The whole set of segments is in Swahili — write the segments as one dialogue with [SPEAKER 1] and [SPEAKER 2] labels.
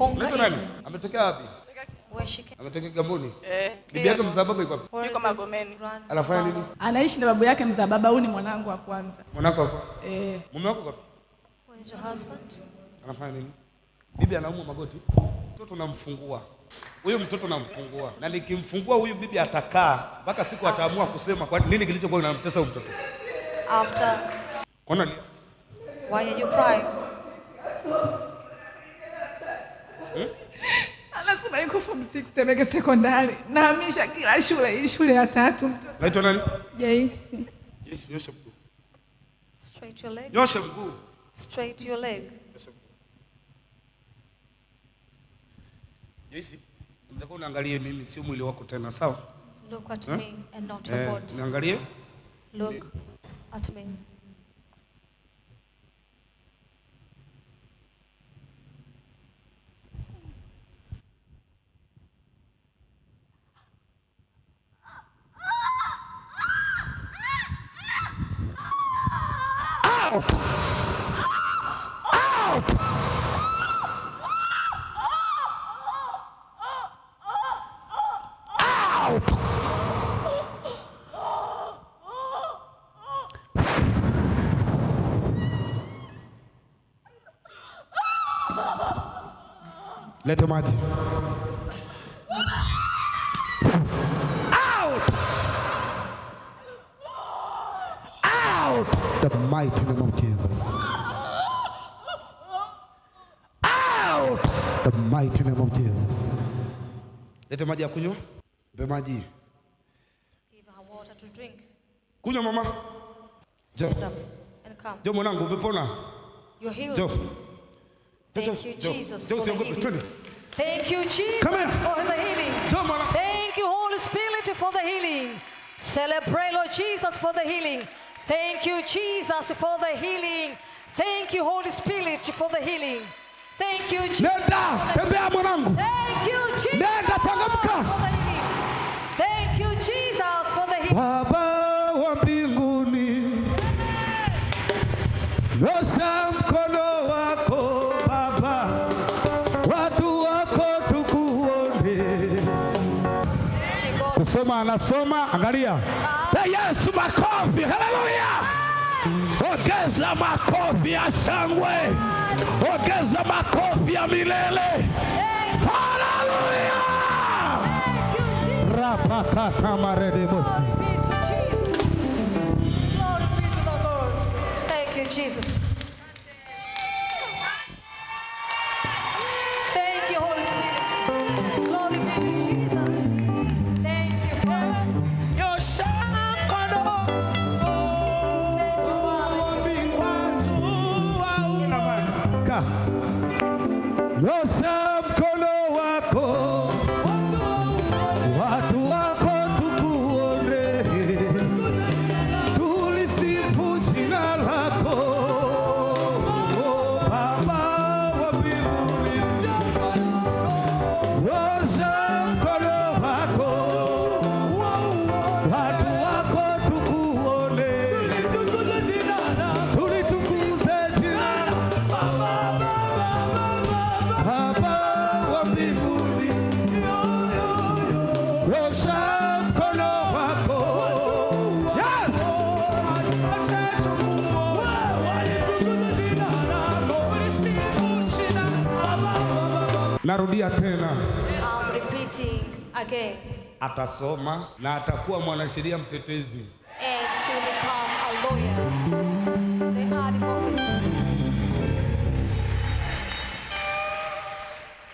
[SPEAKER 1] Unaitwa nani? Ametokea wapi? Ametokea Gamboni. Bibi yake mzaa baba yuko wapi?
[SPEAKER 2] Yuko Magomeni.
[SPEAKER 1] Anafanya nini?
[SPEAKER 3] Anaishi na babu yake mzaa baba. Huyu ni mwanangu wa kwanza.
[SPEAKER 1] Mwanangu wa kwanza? Mume wako wapi?
[SPEAKER 2] Where is your husband?
[SPEAKER 1] Anafanya nini? Bibi anaumwa magoti. Mtoto namfungua. Huyu mtoto namfungua. Na nikimfungua huyu bibi atakaa mpaka siku ataamua kusema kwa nini kilichokuwa kinamtesa huyu mtoto.
[SPEAKER 2] After.
[SPEAKER 1] Kwa nini?
[SPEAKER 2] Why are you crying?
[SPEAKER 3] Anasoma yuko form 6 Temeke Sekondari. Nahamisha kila shule, hii shule ya 3 mtoto.
[SPEAKER 1] Naitwa nani?
[SPEAKER 3] Joyce.
[SPEAKER 1] Joyce, nyosha mguu.
[SPEAKER 2] Straight your leg.
[SPEAKER 1] Nyosha mguu.
[SPEAKER 2] Straight your leg.
[SPEAKER 1] Joyce, nataka unaangalie mimi, sio mwili wako tena, sawa?
[SPEAKER 2] Look at me and not your body.
[SPEAKER 1] Niangalie.
[SPEAKER 2] Look at me.
[SPEAKER 1] Out! Out! Out! Leta maji. Out! Out! The mighty name of Jesus. Out! The mighty name of Jesus. Leta maji ya kunywa. Mpe maji.
[SPEAKER 2] Give her water to drink.
[SPEAKER 1] Kunywa mama.
[SPEAKER 2] Stand up and come.
[SPEAKER 1] Jo mwanangu umepona?
[SPEAKER 2] You're healed.
[SPEAKER 1] Jo.
[SPEAKER 2] Thank you, Jesus, for the healing.
[SPEAKER 1] Twende.
[SPEAKER 2] Thank you, Jesus,
[SPEAKER 1] Come here.
[SPEAKER 2] for the healing.
[SPEAKER 1] Jo mwana.
[SPEAKER 2] Thank you, Holy Spirit, for the healing. Celebrate, Lord Jesus, for the healing. Thank you, Jesus, for the healing. Thank you, Holy Spirit, for the healing. Thank you, Jesus.
[SPEAKER 1] Nenda, tembea mwanangu.
[SPEAKER 2] Thank you, Jesus.
[SPEAKER 1] Nenda, changamka.
[SPEAKER 2] For the healing. Thank you, Jesus, for the healing.
[SPEAKER 1] Baba wa mbinguni, nyosha mkono wako Baba, watu wako tukuone. Kusoma anasoma, angalia. Yesu makofi, haleluya. Ongeza makofi ya shangwe. Ongeza makofi ya milele. Haleluya. Rapakata maredebosi.
[SPEAKER 2] Glory be to Jesus. Glory be to the Lord. Thank you, Jesus. Thank you, Holy Spirit. Glory be to Jesus. Thank you, Father.
[SPEAKER 1] Nyosha mkono wako, watu wako tukuone, tulisifu jina lako, Baba wa mbinguni. Nyosha mkono wako, watu wako tukuone, tulitukuze jina lako. Baba wa mbinguni, nyosha mkono wako. Yes! Narudia tena.
[SPEAKER 2] I'm repeating again.
[SPEAKER 1] Atasoma na atakuwa mwanasheria mtetezi.
[SPEAKER 2] And she will become a lawyer. They are advocates.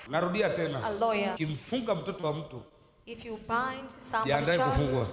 [SPEAKER 1] Narudia tena.
[SPEAKER 2] A lawyer.
[SPEAKER 1] Kimfunga mtoto wa mtu,
[SPEAKER 2] If you bind someone's
[SPEAKER 1] jiandae
[SPEAKER 2] child,
[SPEAKER 1] kufungwa.